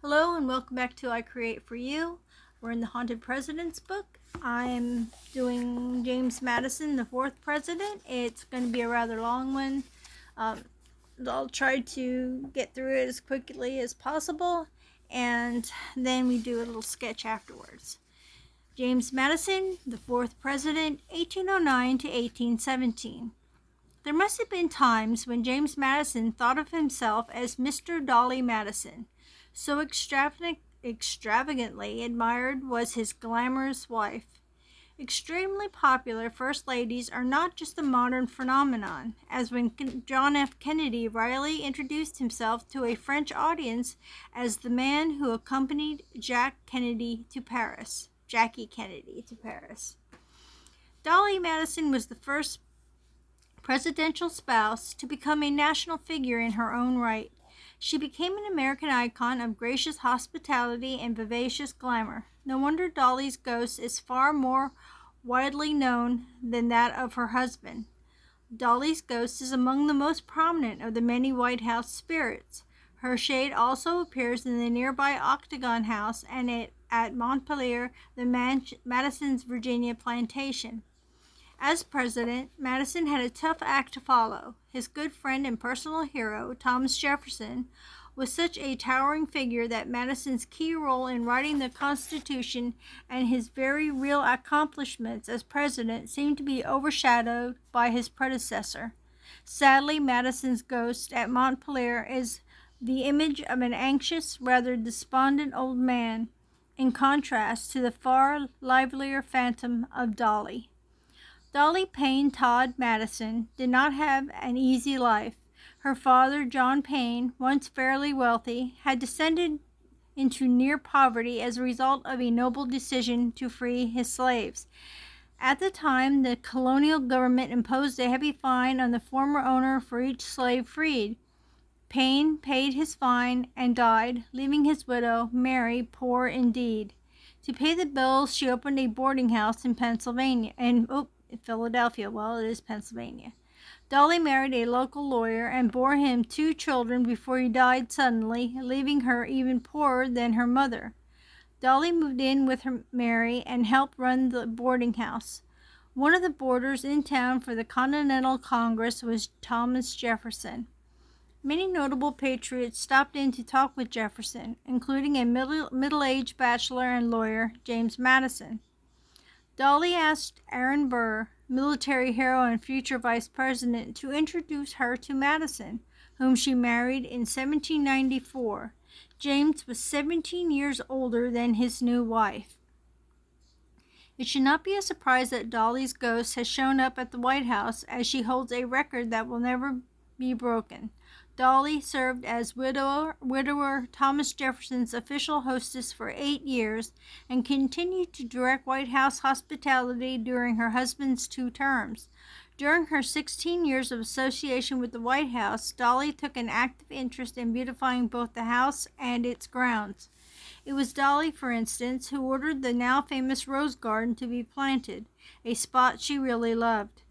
Hello and welcome back to I Create For You. We're in the Haunted Presidents book. I'm doing James Madison, the fourth president. It's going to be a rather long one. Um, I'll try to get through it as quickly as possible, and then we do a little sketch afterwards. James Madison, the fourth president, 1809 to 1817. There must have been times when James Madison thought of himself as Mr. Dolly Madison. So extravagantly admired was his glamorous wife. Extremely popular first ladies are not just a modern phenomenon, as when John F. Kennedy wryly introduced himself to a French audience as the man who accompanied Jackie Kennedy to Paris. Dolly Madison was the first presidential spouse to become a national figure in her own right. She became an American icon of gracious hospitality and vivacious glamour. No wonder Dolly's ghost is far more widely known than that of her husband. Dolly's ghost is among the most prominent of the many Whitehouse spirits. Her shade also appears in the nearby Octagon House and at Montpelier, the Madison's Virginia plantation. As president, Madison had a tough act to follow. His good friend and personal hero, Thomas Jefferson, was such a towering figure that Madison's key role in writing the Constitution and his very real accomplishments as president seemed to be overshadowed by his predecessor. Sadly, Madison's ghost at Montpelier is the image of an anxious, rather despondent old man, in contrast to the far livelier phantom of Dolly. Dolly Payne Todd Madison did not have an easy life. Her father, John Payne, once fairly wealthy, had descended into near poverty as a result of a noble decision to free his slaves. At the time, the colonial government imposed a heavy fine on the former owner for each slave freed. Payne paid his fine and died, leaving his widow, Mary, poor indeed. To pay the bills, she opened a boarding house in Philadelphia. Well, it is Pennsylvania. Dolly married a local lawyer and bore him 2 children before he died suddenly, leaving her even poorer than her mother. Dolly moved in with her Mary and helped run the boarding house. One of the boarders in town for the Continental Congress was Thomas Jefferson. Many notable patriots stopped in to talk with Jefferson, including a middle-aged bachelor and lawyer, James Madison. Dolly asked Aaron Burr, military hero and future vice president, to introduce her to Madison, whom she married in 1794. James was 17 years older than his new wife. It should not be a surprise that Dolly's ghost has shown up at the White House, as she holds a record that will never be broken. Dolly served as widower Thomas Jefferson's official hostess for 8 years and continued to direct White House hospitality during her husband's 2 terms. During her 16 years of association with the White House, Dolly took an active interest in beautifying both the house and its grounds. It was Dolly, for instance, who ordered the now famous rose garden to be planted, a spot she really loved.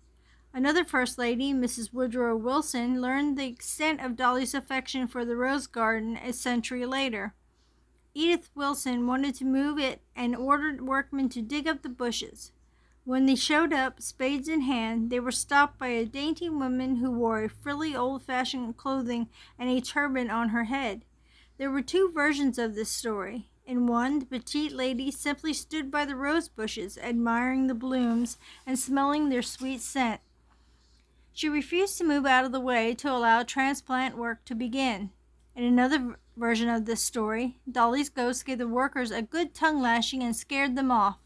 Another First Lady, Mrs. Woodrow Wilson, learned the extent of Dolly's affection for the rose garden a century later. Edith Wilson wanted to move it and ordered workmen to dig up the bushes. When they showed up, spades in hand, they were stopped by a dainty woman who wore a frilly old-fashioned clothing and a turban on her head. There were 2 versions of this story. In one, the petite lady simply stood by the rose bushes, admiring the blooms and smelling their sweet scent. She refused to move out of the way to allow transplant work to begin. In another version of this story, Dolly's ghost gave the workers a good tongue lashing and scared them off.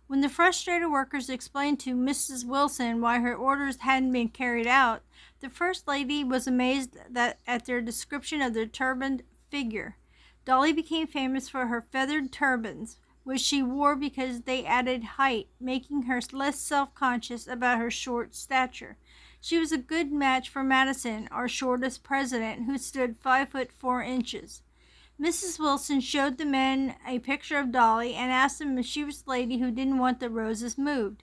When the frustrated workers explained to Mrs. Wilson why her orders hadn't been carried out, the First Lady was amazed at their description of their turbaned figure. Dolly became famous for her feathered turbans, which she wore because they added height, making her less self-conscious about her short stature. She was a good match for Madison, our shortest president, who stood 5 foot 4 inches. Mrs. Wilson showed the men a picture of Dolly and asked them if she was the lady who didn't want the roses moved.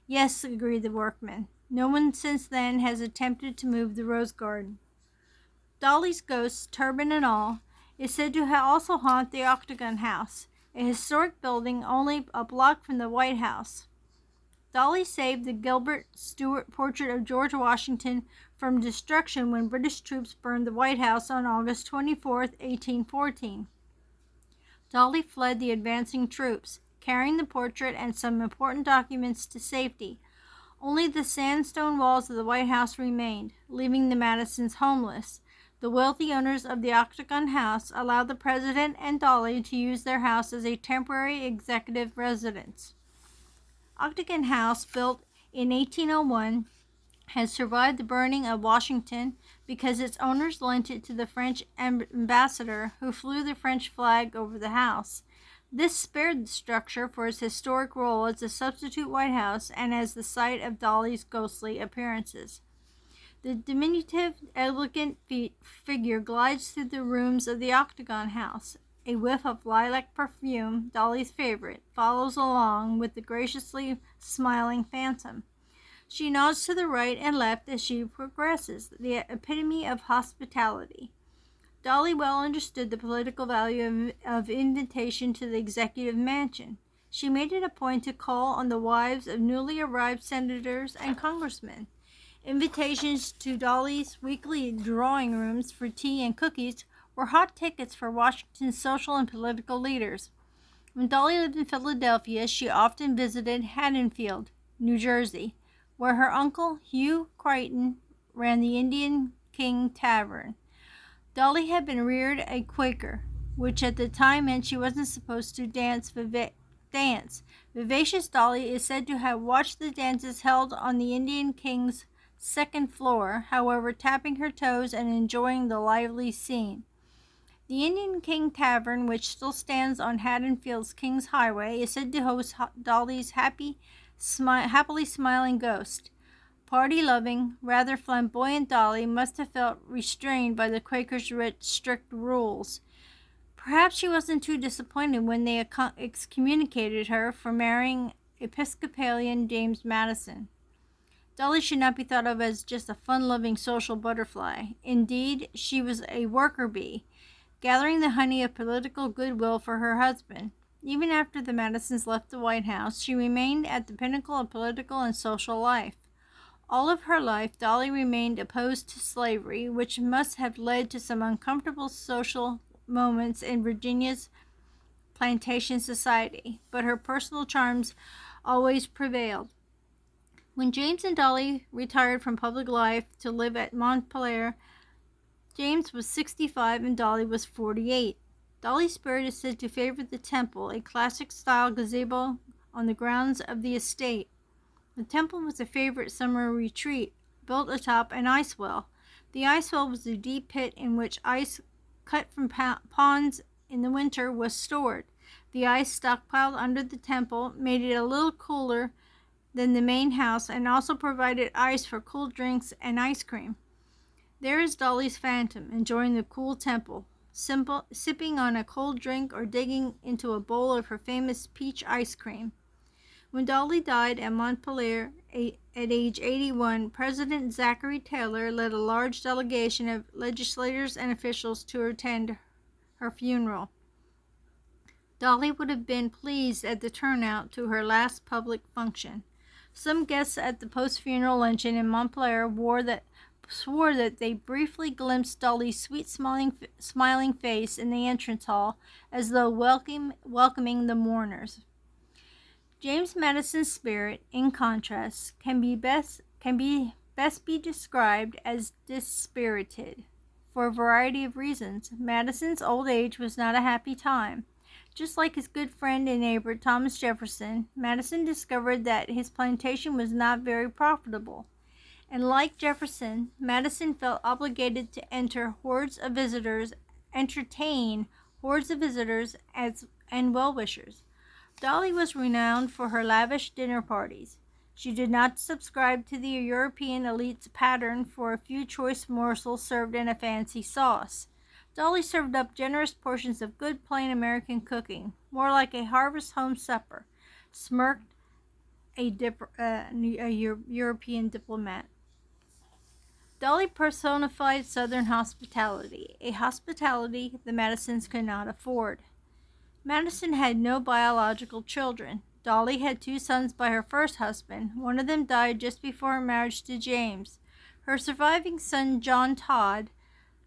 Yes, agreed the workmen. No one since then has attempted to move the rose garden. Dolly's ghost, turban and all, is said to also haunt the Octagon House, a historic building only a block from the White House. Dolly saved the Gilbert Stuart portrait of George Washington from destruction when British troops burned the White House on August 24, 1814. Dolly fled the advancing troops, carrying the portrait and some important documents to safety. Only the sandstone walls of the White House remained, leaving the Madisons homeless. The wealthy owners of the Octagon House allowed the president and Dolly to use their house as a temporary executive residence. Octagon House, built in 1801, has survived the burning of Washington because its owners lent it to the French ambassador who flew the French flag over the house. This spared the structure for its historic role as a substitute White House and as the site of Dolly's ghostly appearances. The diminutive, elegant figure glides through the rooms of the Octagon House. A whiff of lilac perfume, Dolly's favorite, follows along with the graciously smiling phantom. She nods to the right and left as she progresses, the epitome of hospitality. Dolly well understood the political value of invitation to the executive mansion. She made it a point to call on the wives of newly arrived senators and congressmen. Invitations to Dolly's weekly drawing rooms for tea and cookies were hot tickets for Washington's social and political leaders. When Dolly lived in Philadelphia, she often visited Haddonfield, New Jersey, where her uncle, Hugh Crichton, ran the Indian King Tavern. Dolly had been reared a Quaker, which at the time meant she wasn't supposed to dance. Vivacious Dolly is said to have watched the dances held on the Indian King's second floor, however, tapping her toes and enjoying the lively scene. The Indian King Tavern, which still stands on Haddonfield's King's Highway, is said to host Dolly's happily smiling ghost. Party-loving, rather flamboyant Dolly must have felt restrained by the Quakers' strict rules. Perhaps she wasn't too disappointed when they excommunicated her for marrying Episcopalian James Madison. Dolly should not be thought of as just a fun-loving social butterfly. Indeed, she was a worker bee, gathering the honey of political goodwill for her husband. Even after the Madisons left the White House, she remained at the pinnacle of political and social life. All of her life, Dolly remained opposed to slavery, which must have led to some uncomfortable social moments in Virginia's plantation society, but her personal charms always prevailed. When James and Dolly retired from public life to live at Montpelier, James was 65 and Dolly was 48. Dolly's spirit is said to favor the Temple, a classic-style gazebo on the grounds of the estate. The Temple was a favorite summer retreat, built atop an ice well. The ice well was a deep pit in which ice cut from ponds in the winter was stored. The ice stockpiled under the temple made it a little cooler than the main house and also provided ice for cool drinks and ice cream. There is Dolly's phantom, enjoying the cool temple, sipping on a cold drink or digging into a bowl of her famous peach ice cream. When Dolly died at Montpelier at age 81, President Zachary Taylor led a large delegation of legislators and officials to attend her funeral. Dolly would have been pleased at the turnout to her last public function. Some guests at the post-funeral luncheon in Montpelier swore that they briefly glimpsed Dolly's sweet smiling face in the entrance hall, as though welcoming the mourners. James Madison's spirit, in contrast, can best be described as dispirited. For a variety of reasons, Madison's old age was not a happy time. Just like his good friend and neighbor Thomas Jefferson, Madison discovered that his plantation was not very profitable. And like Jefferson, Madison felt obligated to entertain hordes of visitors and well-wishers. Dolly was renowned for her lavish dinner parties. She did not subscribe to the European elite's pattern for a few choice morsels served in a fancy sauce. Dolly served up generous portions of good plain American cooking, more like a harvest home supper, smirked a European diplomat. Dolly personified Southern hospitality, a hospitality the Madisons could not afford. Madison had no biological children. Dolly had 2 sons by her first husband. One of them died just before her marriage to James. Her surviving son, John Todd,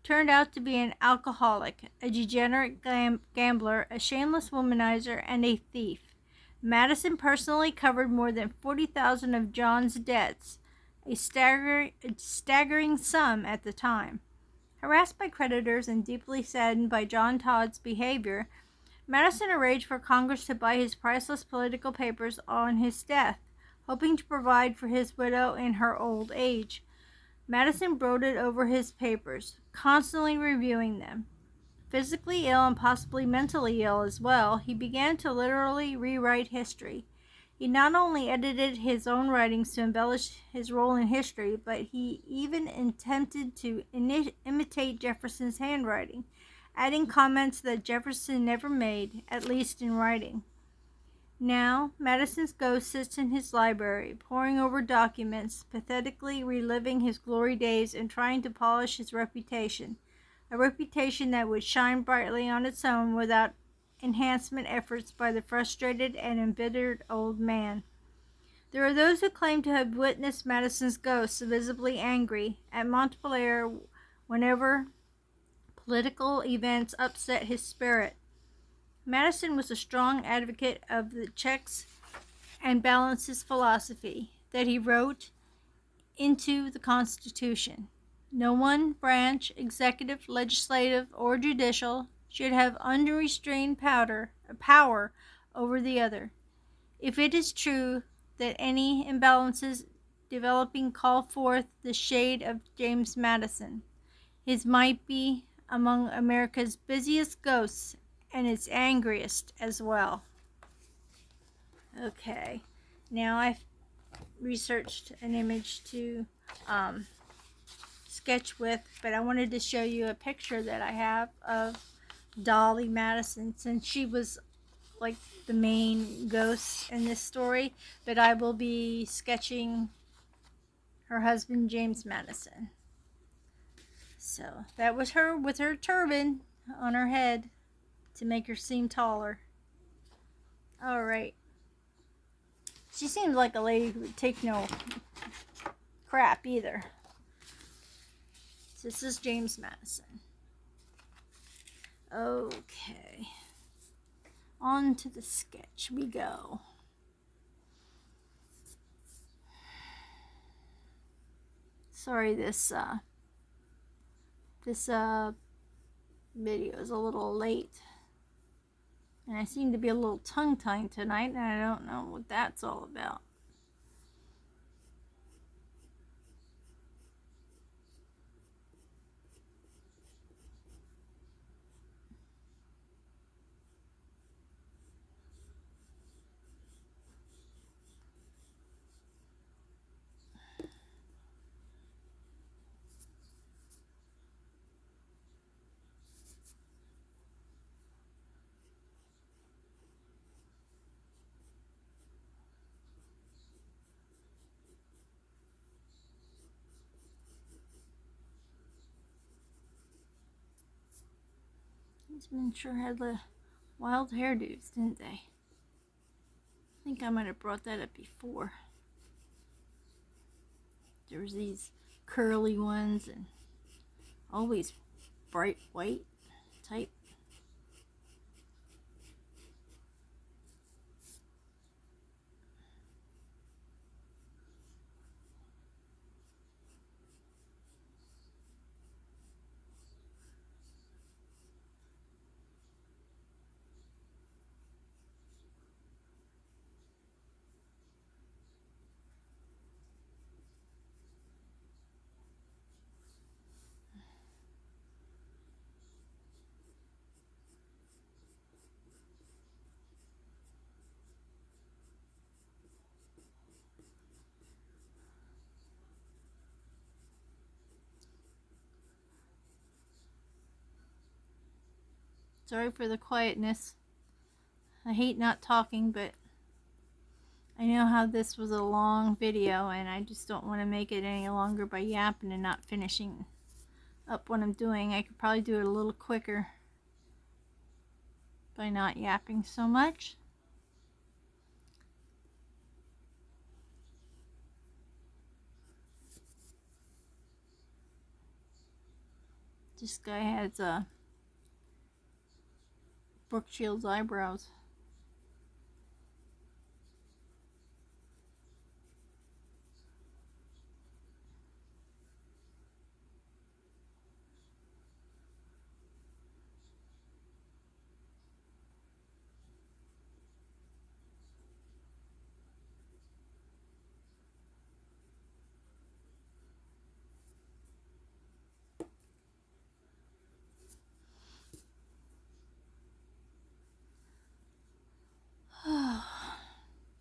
turned out to be an alcoholic, a degenerate gambler, a shameless womanizer, and a thief. Madison personally covered more than 40,000 of John's debts, a staggering sum at the time. Harassed by creditors and deeply saddened by John Todd's behavior, Madison arranged for Congress to buy his priceless political papers on his death, hoping to provide for his widow in her old age. Madison brooded over his papers, constantly reviewing them. Physically ill and possibly mentally ill as well, he began to literally rewrite history. He not only edited his own writings to embellish his role in history, but he even attempted to imitate Jefferson's handwriting, adding comments that Jefferson never made, at least in writing. Now, Madison's ghost sits in his library, poring over documents, pathetically reliving his glory days and trying to polish his reputation, a reputation that would shine brightly on its own without enhancement efforts by the frustrated and embittered old man. There are those who claim to have witnessed Madison's ghost visibly angry at Montpelier whenever political events upset his spirit. Madison was a strong advocate of the checks and balances philosophy that he wrote into the Constitution. No one branch, executive, legislative, or judicial, should have unrestrained power over the other. If it is true that any imbalances developing call forth the shade of James Madison, his might be among America's busiest ghosts and its angriest as well. Okay, now I've researched an image to sketch with, but I wanted to show you a picture that I have of Dolly Madison, since she was like the main ghost in this story, but I will be sketching her husband, James Madison. So that was her with her turban on her head to make her seem taller. Alright. She seems like a lady who would take no crap either. So this is James Madison. Okay. On to the sketch we go. Sorry, this video is a little late. And I seem to be a little tongue-tied tonight, and I don't know what that's all about. These men sure had the wild hairdos, didn't they? I think I might have brought that up before. There was these curly ones and always bright white type. Sorry for the quietness. I hate not talking, but I know how this was a long video, and I just don't want to make it any longer by yapping and not finishing up what I'm doing. I could probably do it a little quicker by not yapping so much. This guy has Brooke Shields eyebrows.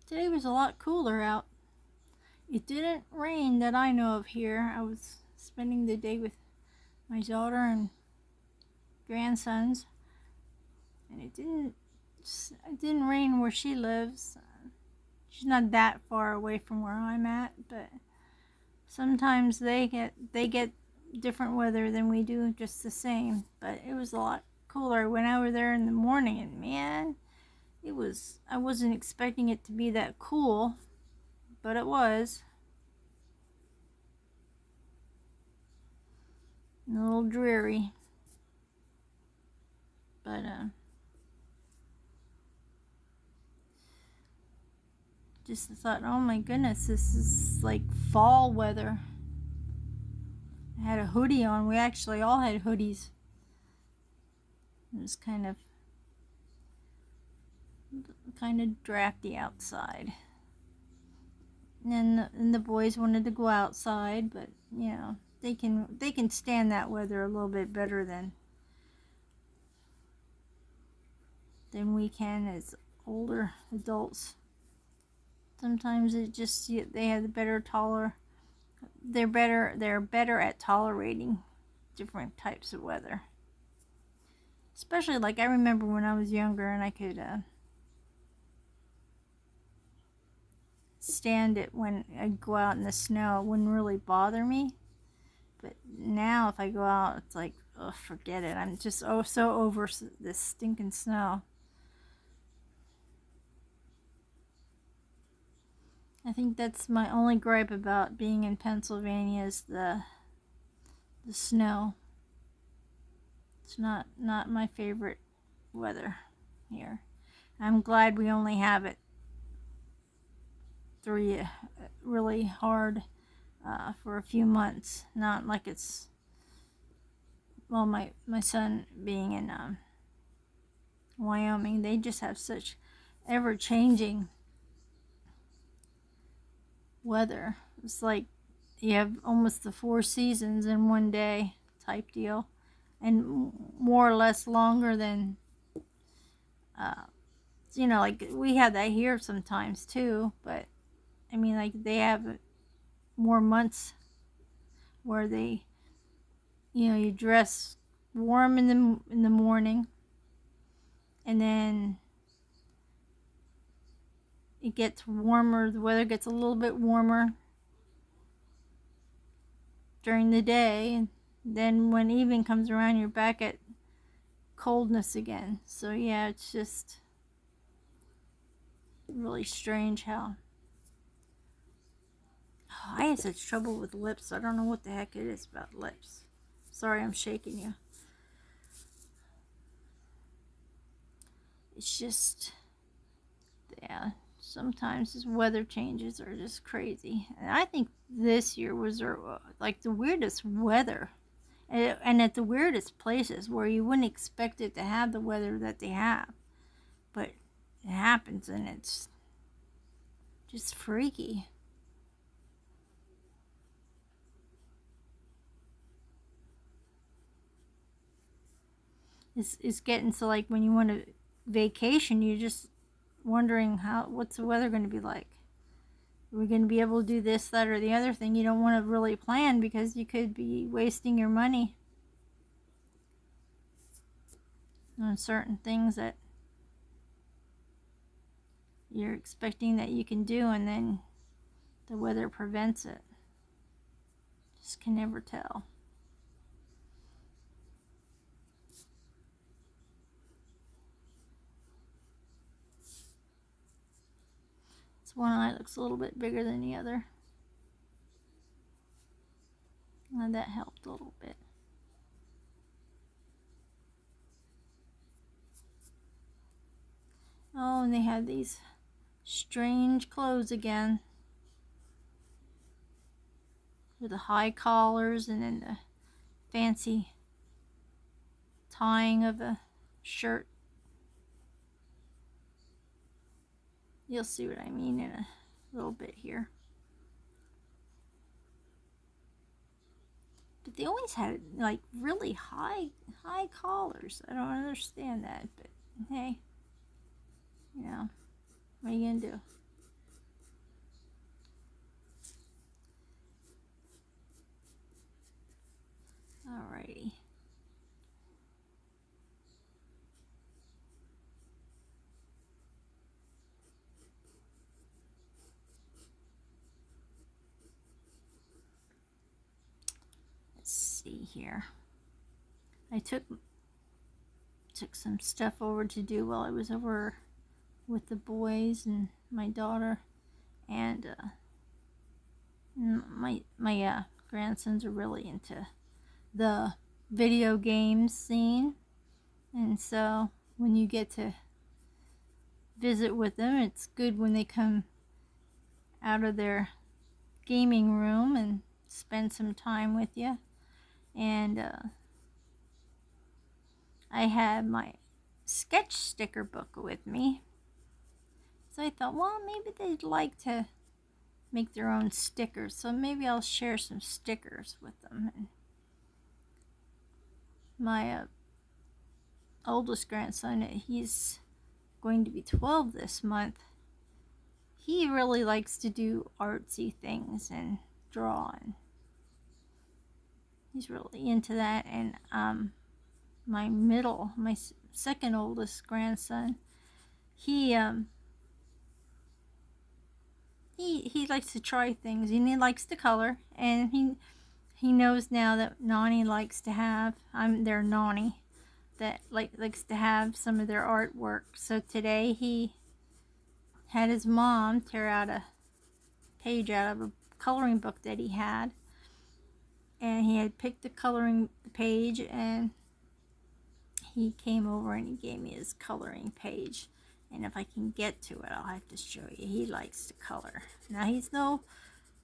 Today was a lot cooler out. It didn't rain that I know of here. I was spending the day with my daughter and grandsons, and it didn't rain where she lives. She's not that far away from where I'm at, but sometimes they get different weather than we do, just the same. But it was a lot cooler. I went over there in the morning, and man, I wasn't expecting it to be that cool, but it was. A little dreary, but just thought, oh my goodness, this is like fall weather. I had a hoodie on. We actually all had hoodies. It was kind of drafty outside. And the boys wanted to go outside, but you know, they can stand that weather a little bit better than we can as older adults. Sometimes it just, they have the better they're better at tolerating different types of weather. Especially, like, I remember when I was younger and I could stand it when I'd go out in the snow. It wouldn't really bother me. But now if I go out, it's like, oh, forget it. I'm just so over this stinking snow. I think that's my only gripe about being in Pennsylvania is the snow. It's not my favorite weather here. I'm glad we only have it really hard for a few months. Not like it's, well, my son being in Wyoming, they just have such ever-changing weather. It's like you have almost the 4 seasons in one day type deal, and more or less longer than you know, like we have that here sometimes too, but I mean, like, they have more months where they, you know, you dress warm in the morning, and then it gets warmer, the weather gets a little bit warmer during the day, and then when evening comes around, you're back at coldness again. So yeah, it's just really strange how I had such trouble with lips. I don't know what the heck it is about lips. Sorry, I'm shaking you. It's just, yeah, sometimes this weather changes are just crazy. And I think this year was like the weirdest weather, and at the weirdest places where you wouldn't expect it to have the weather that they have, but it happens, and it's just freaky. It's getting so, like, when you want to vacation, you're just wondering what's the weather going to be like. Are we going to be able to do this, that, or the other thing? You don't want to really plan because you could be wasting your money on certain things that you're expecting that you can do, and then the weather prevents it. Just can never tell. This one eye looks a little bit bigger than the other. And that helped a little bit. Oh, and they have these strange clothes again. With the high collars and then the fancy tying of a shirt. You'll see what I mean in a little bit here. But they always had like really high collars. I don't understand that, but hey, you know, what are you gonna do? Alrighty. Let's see here. I took some stuff over to do while I was over with the boys and my daughter, and my grandsons are really into the video games scene, and so when you get to visit with them, it's good when they come out of their gaming room and spend some time with you. And I had my sketch sticker book with me, so I thought, well, maybe they'd like to make their own stickers, so maybe I'll share some stickers with them. And my oldest grandson, he's going to be 12 this month. He really likes to do artsy things and draw, and he's really into that. And my second oldest grandson, he likes to try things, and he likes to color, and he knows now that Nani likes to have, their Nani, that likes to have some of their artwork. So today he had his mom tear out a page out of a coloring book that he had, and he had picked the coloring page, and he came over and he gave me his coloring page. And if I can get to it, I'll have to show you. He likes to color. Now he's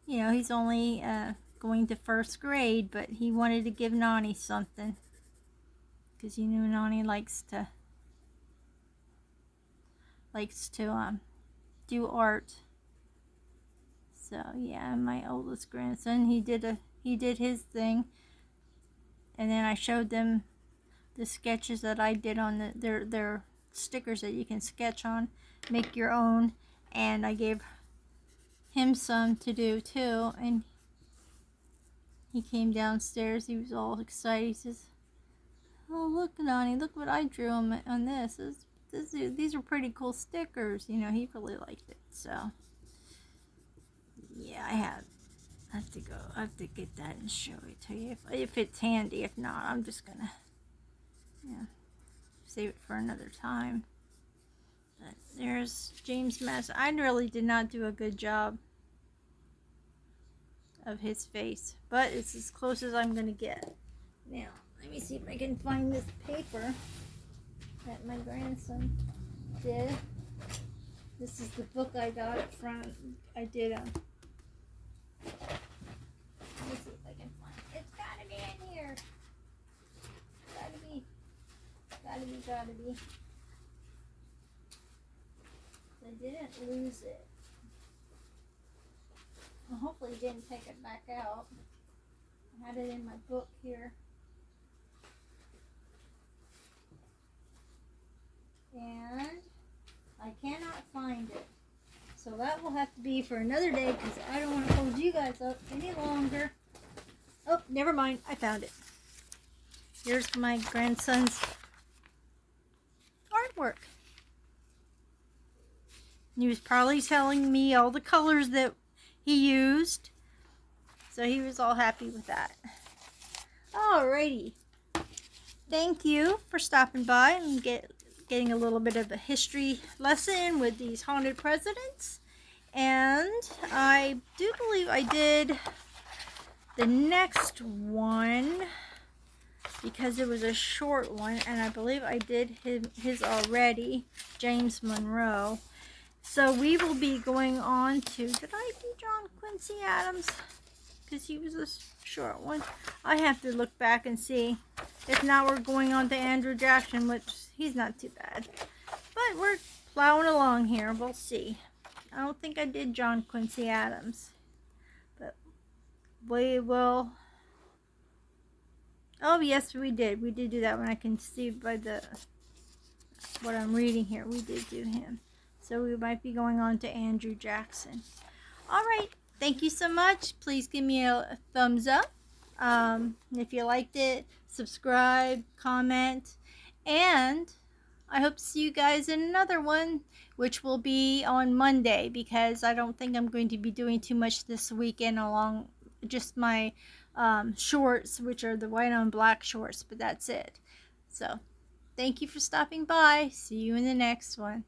he's only going to first grade, but he wanted to give Nani something, because you know Nani likes to do art. So yeah, my oldest grandson, he did his thing, and then I showed them the sketches that I did on their stickers that you can sketch on, make your own, and I gave him some to do too. And he came downstairs, he was all excited. He says, "Oh, look, Nani, look what I drew on this. These are pretty cool stickers." You know, he really liked it. So yeah, I have to get that and show it to you if it's handy. If not, I'm just gonna save it for another time. But there's James Madison. I really did not do a good job of his face, but it's as close as I'm gonna get. Now, let me see if I can find this paper that my grandson did. This is the book I got from, I did let me see if I can find it. It's gotta be in here. Gotta be. I didn't lose it. Well, hopefully didn't take it back out. I had it in my book here. And I cannot find it. So that will have to be for another day, because I don't want to hold you guys up any longer. Oh, never mind. I found it. Here's my grandson's artwork. He was probably telling me all the colors that he used. So he was all happy with that. Alrighty. Thank you for stopping by and getting a little bit of a history lesson with these haunted presidents. And I do believe I did the next one because it was a short one, and I believe I did his already, James Monroe. So we will be going on to, did I do John Quincy Adams? Because he was a short one. I have to look back and see. If not, we're going on to Andrew Jackson, which he's not too bad. But we're plowing along here. We'll see. I don't think I did John Quincy Adams. But we will. Oh, yes, we did. We did do that one. I can see by the what I'm reading here. We did do him. So we might be going on to Andrew Jackson. All right. Thank you so much. Please give me a thumbs up. If you liked it, subscribe, comment, and I hope to see you guys in another one, which will be on Monday, because I don't think I'm going to be doing too much this weekend along just my shorts, which are the white on black shorts, but that's it. So thank you for stopping by. See you in the next one.